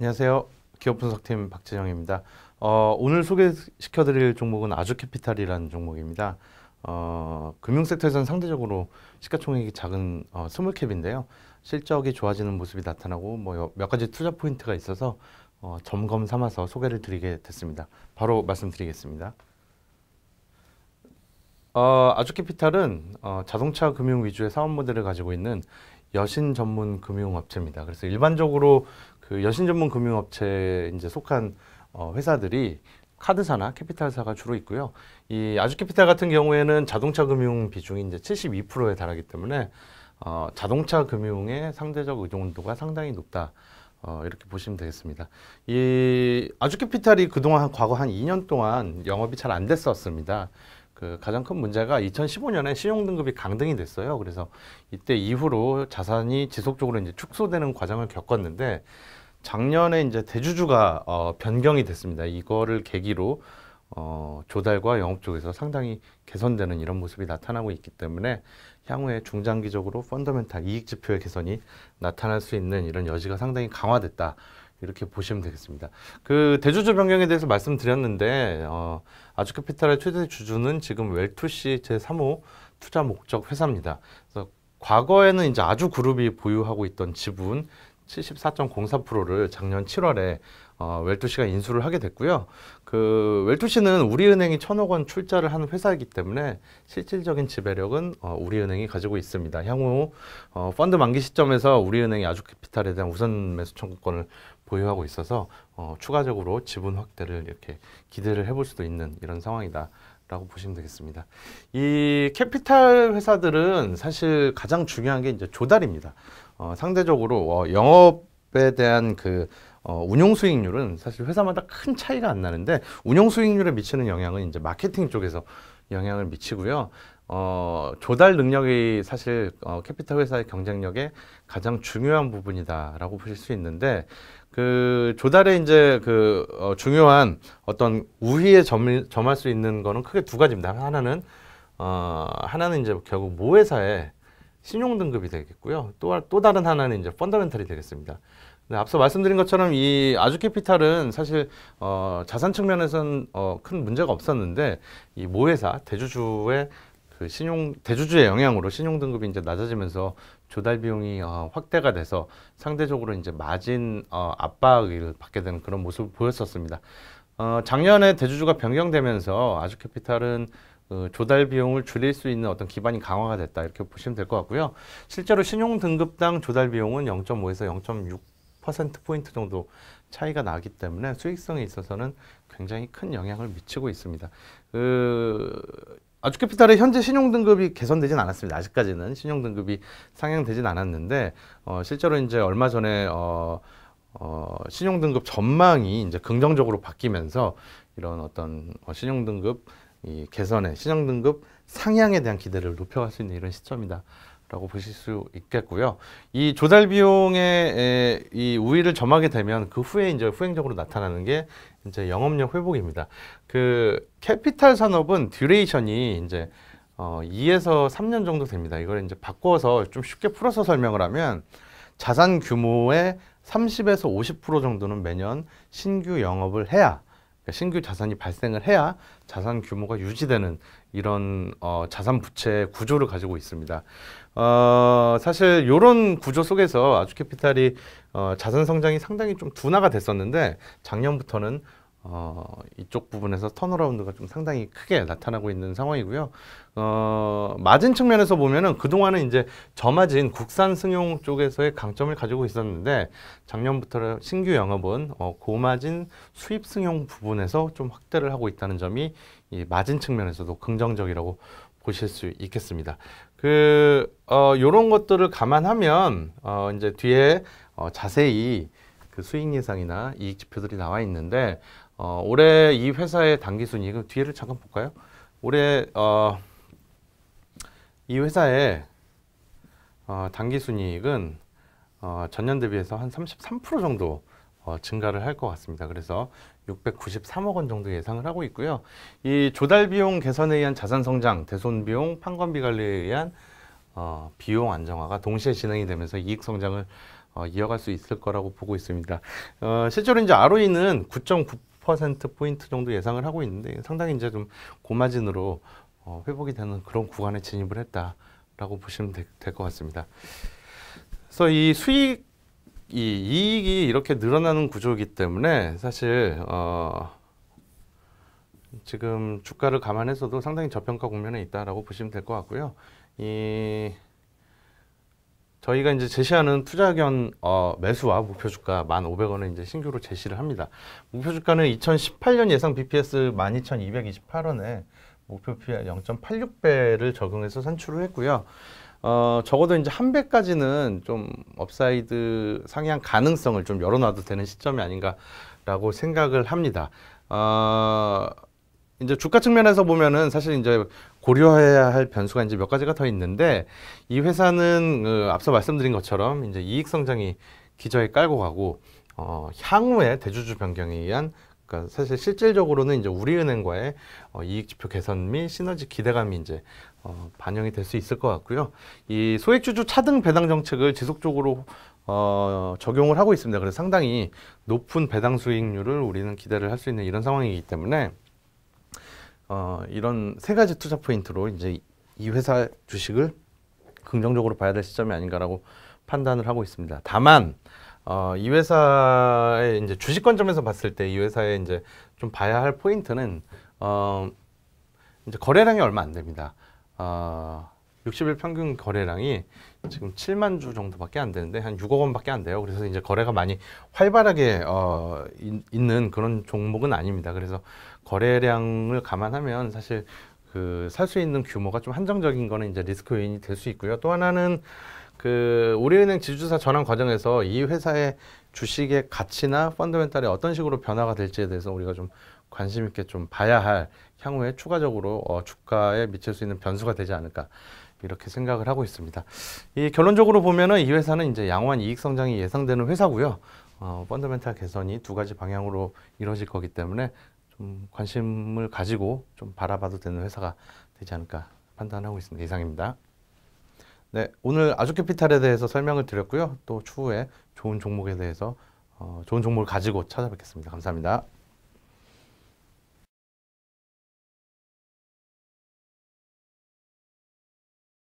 안녕하세요. 기업분석팀 박진영입니다. 오늘 소개시켜드릴 종목은 아주캐피탈이라는 종목입니다. 금융섹터에서는 상대적으로 시가총액이 작은 스몰캡인데요. 실적이 좋아지는 모습이 나타나고 몇 가지 투자 포인트가 있어서 점검 삼아서 소개를 드리게 됐습니다. 바로 말씀드리겠습니다. 아주캐피탈은 자동차 금융 위주의 사업 모델을 가지고 있는 여신 전문 금융업체입니다. 그래서 일반적으로 그 여신 전문 금융업체에 이제 속한 회사들이 카드사나 캐피탈사가 주로 있고요. 이 아주캐피탈 같은 경우에는 자동차 금융 비중이 이제 72%에 달하기 때문에 자동차 금융의 상대적 의존도가 상당히 높다. 이렇게 보시면 되겠습니다. 이 아주캐피탈이 그동안 과거 한 2년 동안 영업이 잘 안 됐었습니다. 그 가장 큰 문제가 2015년에 신용등급이 강등이 됐어요. 그래서 이때 이후로 자산이 지속적으로 이제 축소되는 과정을 겪었는데 작년에 이제 대주주가 변경이 됐습니다. 이거를 계기로 조달과 영업 쪽에서 상당히 개선되는 이런 모습이 나타나고 있기 때문에 향후에 중장기적으로 펀더멘탈 이익 지표의 개선이 나타날 수 있는 이런 여지가 상당히 강화됐다. 이렇게 보시면 되겠습니다. 그 대주주 변경에 대해서 말씀드렸는데 아주캐피탈의 최대 주주는 지금 웰투시 제3호 투자 목적 회사입니다. 그래서 과거에는 이제 아주그룹이 보유하고 있던 지분 74.04%를 작년 7월에 웰투시가 인수를 하게 됐고요. 그 웰투시는 우리은행이 1,000억 원 출자를 하는 회사이기 때문에 실질적인 지배력은 우리은행이 가지고 있습니다. 향후 펀드 만기 시점에서 우리은행이 아주캐피탈에 대한 우선 매수 청구권을 보유하고 있어서 추가적으로 지분 확대를 이렇게 기대를 해볼 수도 있는 이런 상황이다. 라고 보시면 되겠습니다. 이 캐피탈 회사들은 사실 가장 중요한 게 이제 조달입니다. 상대적으로 영업에 대한 그 운용 수익률은 사실 회사마다 큰 차이가 안 나는데 운용 수익률에 미치는 영향은 이제 마케팅 쪽에서 영향을 미치고요. 조달 능력이 사실 캐피탈 회사의 경쟁력의 가장 중요한 부분이다라고 보실 수 있는데 그 조달에 이제 그 중요한 어떤 우위에 점할 수 있는 거는 크게 두 가지입니다. 하나는 이제 결국 모회사의 신용 등급이 되겠고요. 또 다른 하나는 이제 펀더멘탈이 되겠습니다. 네, 앞서 말씀드린 것처럼 이 아주캐피탈은 사실 자산 측면에서는 큰 문제가 없었는데 이 모회사 대주주의 그 대주주의 영향으로 신용 등급이 이제 낮아지면서 조달 비용이 확대가 돼서 상대적으로 이제 마진 압박을 받게 되는 그런 모습을 보였었습니다. 작년에 대주주가 변경되면서 아주캐피탈은 조달 비용을 줄일 수 있는 어떤 기반이 강화가 됐다 이렇게 보시면 될 것 같고요. 실제로 신용 등급당 조달 비용은 0.5에서 0.6%포인트 정도 차이가 나기 때문에 수익성에 있어서는 굉장히 큰 영향을 미치고 있습니다. 아주캐피탈의 현재 신용등급이 개선되진 않았습니다. 아직까지는 신용등급이 상향되진 않았는데 실제로 이제 얼마 전에 신용등급 전망이 이제 긍정적으로 바뀌면서 이런 어떤 신용등급 개선에 신용등급 상향에 대한 기대를 높여갈 수 있는 이런 시점이다. 라고 보실 수 있겠고요. 이 조달 비용의 이 우위를 점하게 되면 그 후에 이제 후행적으로 나타나는 게 이제 영업력 회복입니다. 그 캐피탈 산업은 듀레이션이 이제 2에서 3년 정도 됩니다. 이걸 이제 바꿔서 좀 쉽게 풀어서 설명을 하면 자산 규모의 30에서 50% 정도는 매년 신규 영업을 해야 신규 자산이 발생을 해야 자산 규모가 유지되는 이런 자산 부채 구조를 가지고 있습니다. 사실 이런 구조 속에서 아주캐피탈이 자산 성장이 상당히 좀 둔화가 됐었는데 작년부터는 이쪽 부분에서 턴어라운드가 좀 상당히 크게 나타나고 있는 상황이고요. 마진 측면에서 보면은 그동안은 이제 저마진 국산 승용 쪽에서의 강점을 가지고 있었는데 작년부터 신규 영업은 고마진 수입 승용 부분에서 좀 확대를 하고 있다는 점이 이 마진 측면에서도 긍정적이라고 보실 수 있겠습니다. 요런 것들을 감안하면 이제 뒤에 자세히 그 수익 예상이나 이익 지표들이 나와 있는데 올해 이 회사의 당기순이익 뒤에를 잠깐 볼까요? 올해 이 회사의 당기순이익은 전년 대비해서 한 33% 정도 증가를 할 것 같습니다. 그래서 693억 원 정도 예상을 하고 있고요. 이 조달 비용 개선에 의한 자산 성장, 대손 비용, 판관비 관리에 의한 비용 안정화가 동시에 진행이 되면서 이익 성장을 이어갈 수 있을 거라고 보고 있습니다. 실제로 이제 ROE는 9.9%포인트 정도 예상을 하고 있는데 상당히 이제 좀 고마진으로 회복이 되는 그런 구간에 진입을 했다라고 보시면 될 것 같습니다. 그래서 이 이익이 이렇게 늘어나는 구조이기 때문에 사실 지금 주가를 감안해서도 상당히 저평가 국면에 있다라고 보시면 될 것 같고요. 저희가 이제 제시하는 투자견 매수와 목표 주가 1,500원을 이제 신규로 제시를 합니다. 목표 주가는 2018년 예상 BPS 12,228원에 목표 PE 0.86배를 적용해서 산출을 했고요. 적어도 이제 한 배까지는 좀 업사이드 상향 가능성을 좀 열어놔도 되는 시점이 아닌가라고 생각을 합니다. 이제 주가 측면에서 보면은 사실 이제 고려해야 할 변수가 이제 몇 가지가 더 있는데 이 회사는 앞서 말씀드린 것처럼 이제 이익 성장이 기저에 깔고 가고 향후에 대주주 변경에 의한 그러니까 사실 실질적으로는 이제 우리은행과의 이익 지표 개선 및 시너지 기대감이 이제 반영이 될 수 있을 것 같고요. 이 소액주주 차등 배당 정책을 지속적으로 적용을 하고 있습니다. 그래서 상당히 높은 배당 수익률을 우리는 기대를 할 수 있는 이런 상황이기 때문에 이런 세 가지 투자 포인트로 이제 이 회사 주식을 긍정적으로 봐야 될 시점이 아닌가라고 판단을 하고 있습니다. 다만 이 회사의 이제 주식 관점에서 봤을 때 이 회사의 이제 좀 봐야 할 포인트는 이제 거래량이 얼마 안 됩니다. 60일 평균 거래량이 지금 7만 주 정도밖에 안 되는데 한 6억 원밖에 안 돼요. 그래서 이제 거래가 많이 활발하게 있는 그런 종목은 아닙니다. 그래서 거래량을 감안하면 사실 그 살 수 있는 규모가 좀 한정적인 거는 이제 리스크 요인이 될 수 있고요. 또 하나는 그 우리은행 지주사 전환 과정에서 이 회사의 주식의 가치나 펀더멘탈이 어떤 식으로 변화가 될지에 대해서 우리가 좀 관심 있게 좀 봐야 할 향후에 추가적으로 주가에 미칠 수 있는 변수가 되지 않을까 이렇게 생각을 하고 있습니다. 이 결론적으로 보면은 이 회사는 이제 양호한 이익 성장이 예상되는 회사고요. 펀더멘탈 개선이 두 가지 방향으로 이루어질 거기 때문에 좀 관심을 가지고 좀 바라봐도 되는 회사가 되지 않을까 판단하고 있습니다. 이상입니다. 네, 오늘 아주캐피탈에 대해서 설명을 드렸고요. 또 추후에 좋은 종목에 대해서 좋은 종목을 가지고 찾아뵙겠습니다. 감사합니다.